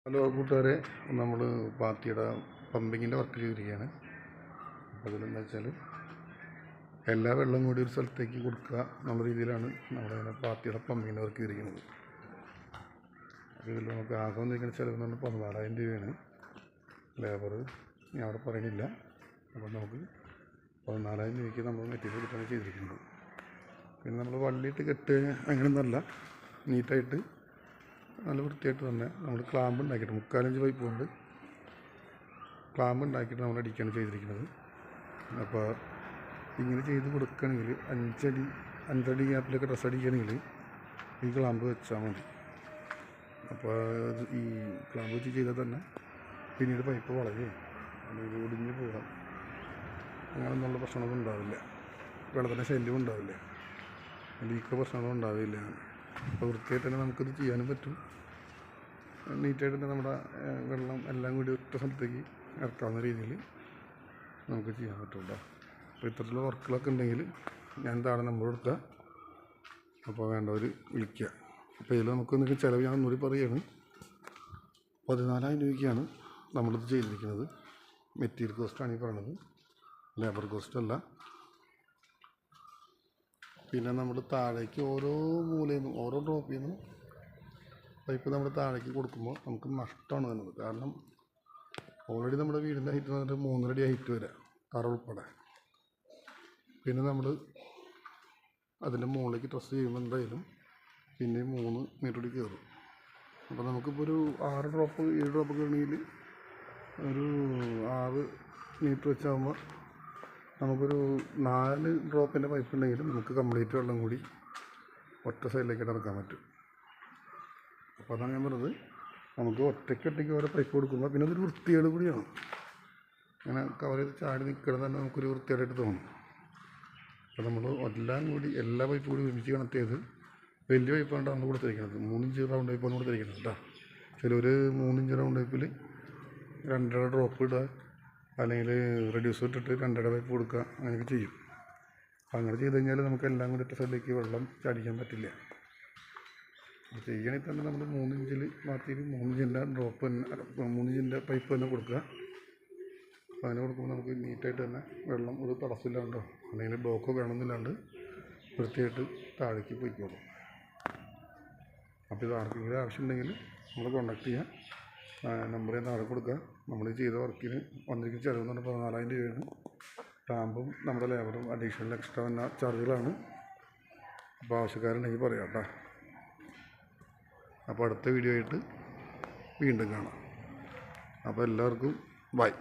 Hello കൂട്ടുകാരെ, നമ്മൾ പാത്തിയുടെ പമ്പിങ്ങിൻ്റെ work ചെയ്തിരിക്കുകയാണ്. അപ്പോൾ അതിലെന്താ വെച്ചാൽ എല്ലാ വെള്ളം കൂടി ഒരു സ്ഥലത്തേക്ക് കൊടുക്കുക എന്നുള്ള രീതിയിലാണ് നമ്മളിങ്ങനെ പാത്തിയുടെ പമ്പിങ്ങിൻ്റെ വർക്ക് ചെയ്തിരിക്കുന്നത്. അപ്പോൾ ഇതിൽ നമുക്ക് ആകെ വന്നിരിക്കുന്ന ചിലവെന്ന് പറഞ്ഞാൽ 14,000 രൂപയാണ്. ലേബർ ഞാൻ അവിടെ പറയണില്ല. അപ്പോൾ നമുക്ക് 14,000 രൂപയ്ക്ക് നമ്മൾ മെറ്റീരിയൽ കൊടുക്കുകയാണ് ചെയ്തിരിക്കുന്നത്. പിന്നെ നമ്മൾ വള്ളിയിട്ട് കെട്ട് അങ്ങനെയൊന്നുമല്ല, നീറ്റായിട്ട് നല്ല വൃത്തിയായിട്ട് തന്നെ നമ്മൾ ക്ലാമ്പ് ഉണ്ടാക്കിയിട്ട് 3/4 ഇഞ്ച് പൈപ്പ് കൊണ്ട് ക്ലാമ്പ് ഉണ്ടാക്കിയിട്ട് നമ്മൾ അടിക്കുകയാണ് ചെയ്തിരിക്കുന്നത്. അപ്പോൾ ഇങ്ങനെ ചെയ്ത് കൊടുക്കുകയാണെങ്കിൽ 5 അടി ഗ്യാപ്പിലൊക്കെ ഡ്രസ്സ് അടിക്കുകയാണെങ്കിൽ ഈ ക്ലാമ്പ് വെച്ചാൽ മതി. അപ്പോൾ ഈ ക്ലാമ്പ് വെച്ച് ചെയ്താൽ തന്നെ പിന്നീട് പൈപ്പ് വളയുകയും അല്ലെങ്കിൽ ഒടിഞ്ഞ് പോകാം അങ്ങനെയൊന്നുള്ള പ്രശ്നമൊന്നും ഉണ്ടാവില്ല. വെള്ളത്തിൻ്റെ ശല്യം ഉണ്ടാവില്ല, ലീക്കോ പ്രശ്നമൊന്നും ഉണ്ടാവില്ല. അപ്പോൾ വൃത്തിയായിട്ട് തന്നെ നമുക്കിത് ചെയ്യാനും പറ്റും. നീറ്റായിട്ട് തന്നെ നമ്മുടെ വെള്ളം എല്ലാം കൂടി ഒറ്റ സ്ഥലത്തേക്ക് ഇറക്കാവുന്ന രീതിയിൽ നമുക്ക് ചെയ്യാൻ പറ്റും കേട്ടോ. അപ്പോൾ ഇത്തരത്തിലുള്ള വർക്കുകളൊക്കെ ഉണ്ടെങ്കിൽ ഞാൻ താഴെ നമ്പർ കൊടുക്കുക, അപ്പോൾ വേണ്ടവർ വിളിക്കുക. അപ്പോൾ ഇതിൽ നമുക്ക് ചിലവ് ഞാൻ ഒന്നുകൂടി പറയുകയാണ്. 14,000 രൂപയ്ക്കാണ് നമ്മളിത് ചെയ്തിരിക്കുന്നത്. മെറ്റീരിയൽ കോസ്റ്റാണ് ഈ പറയുന്നത്, ലേബർ കോസ്റ്റ് അല്ല. പിന്നെ നമ്മൾ താഴേക്ക് ഓരോ മൂലയിൽ നിന്നും ഓരോ ഡ്രോപ്പിൽ നിന്നും പൈപ്പ് നമ്മൾ താഴേക്ക് കൊടുക്കുമ്പോൾ നമുക്ക് നഷ്ടമാണ് വരുന്നത്. കാരണം ഓൾറെഡി നമ്മുടെ വീടിൻ്റെ ഹൈറ്റ് എന്ന് പറഞ്ഞാൽ 3.5 അടി ഹൈറ്റ് വരാം, തറ ഉൾപ്പെടെ. പിന്നെ നമ്മൾ അതിൻ്റെ മുകളിലേക്ക് ഡ്രസ്സ് ചെയ്യുമ്പോൾ എന്തായാലും പിന്നെ 3 മീറ്റർ കൂടി കയറും. അപ്പോൾ നമുക്കിപ്പോൾ ഒരു 6 ഡ്രോപ്പ് 7 ഡ്രോപ്പ് ആണെങ്കിൽ ഒരു 6 മീറ്റർ വെച്ചാകുമ്പോൾ നമുക്കൊരു 4 ഡ്രോപ്പിൻ്റെ പൈപ്പ് ഉണ്ടെങ്കിലും നമുക്ക് കംപ്ലീറ്റ് വെള്ളം കൂടി ഒറ്റ സൈഡിലേക്ക് ഇറക്കാൻ പറ്റും. അപ്പോൾ അതാണ് ഞാൻ പറഞ്ഞത്, നമുക്ക് ഒറ്റയ്ക്ക് ഓരോ പൈപ്പ് കൊടുക്കുമ്പോൾ പിന്നെ അതൊരു വൃത്തികേട് കൂടിയാണ്. അങ്ങനെ കവർ ചെയ്ത് ചാടി നിൽക്കുന്നത് തന്നെ നമുക്കൊരു വൃത്തികേടായിട്ട് തോന്നും. അപ്പോൾ നമ്മൾ എല്ലാം കൂടി എല്ലാ പൈപ്പ് കൂടി ഒരുമിച്ച് കണക്ട് ചെയ്ത് വലിയ പൈപ്പാണ് നമ്മൾ കൊടുത്തിരിക്കുന്നത്. 3 ഇഞ്ച് റൗണ്ട് പൈപ്പാണ് കൊടുത്തിരിക്കുന്നത് കേട്ടോ. ചിലൊരു 3 ഇഞ്ച് റൗണ്ട് പൈപ്പിൽ 2.5 ഡ്രോപ്പ് ഇടുക, അല്ലെങ്കിൽ റെഡ്യൂസർ ഇട്ടിട്ട് 2.5 പൈപ്പ് കൊടുക്കുക, അങ്ങനെയൊക്കെ ചെയ്യും. അപ്പോൾ അങ്ങനെ ചെയ്ത് കഴിഞ്ഞാൽ നമുക്ക് എല്ലാം കൂടി ഒറ്റ സൈഡിലേക്ക് വെള്ളം ചാടിക്കാൻ പറ്റില്ല. ചെയ്യണമെങ്കിൽ തന്നെ നമ്മൾ 3 ഇഞ്ചിൽ മാറ്റിയിട്ട് 3 ഇഞ്ചിൻ്റെ ഡ്രോപ്പ് തന്നെ 3 ഇഞ്ചിൻ്റെ പൈപ്പ് തന്നെ കൊടുക്കുക. അപ്പോൾ അങ്ങനെ കൊടുക്കുമ്പോൾ നമുക്ക് നീറ്റായിട്ട് തന്നെ വെള്ളം ഒരു തടസ്സമില്ലാണ്ടോ അല്ലെങ്കിൽ ബ്ലോക്കോ വേണമെന്നില്ലാണ്ട് വൃത്തിയായിട്ട് താഴേക്ക് പോയിക്കോളും. അപ്പോൾ ഇത് ആർക്കെങ്കിലും ആവശ്യമുണ്ടെങ്കിൽ നമ്മൾ കോൺടാക്ട് ചെയ്യുക. നമ്പർ ഞാൻ താഴെ കൊടുക്കുക. നമ്മൾ ചെയ്ത വർക്കിന് വന്നിരിക്കുന്ന ചിലവെന്ന് പറഞ്ഞാൽ 14,000 രൂപയാണ്. ടാമ്പും നമ്മുടെ ലേബറും അഡീഷണൽ എക്സ്ട്രാ വന്ന ചാർജുകളാണ്. അപ്പോൾ ആവശ്യക്കാരുണ്ടെങ്കിൽ പറയാം കേട്ടോ. അപ്പോൾ അടുത്ത വീഡിയോ ആയിട്ട് വീണ്ടും കാണാം. അപ്പോൾ എല്ലാവർക്കും ബൈ.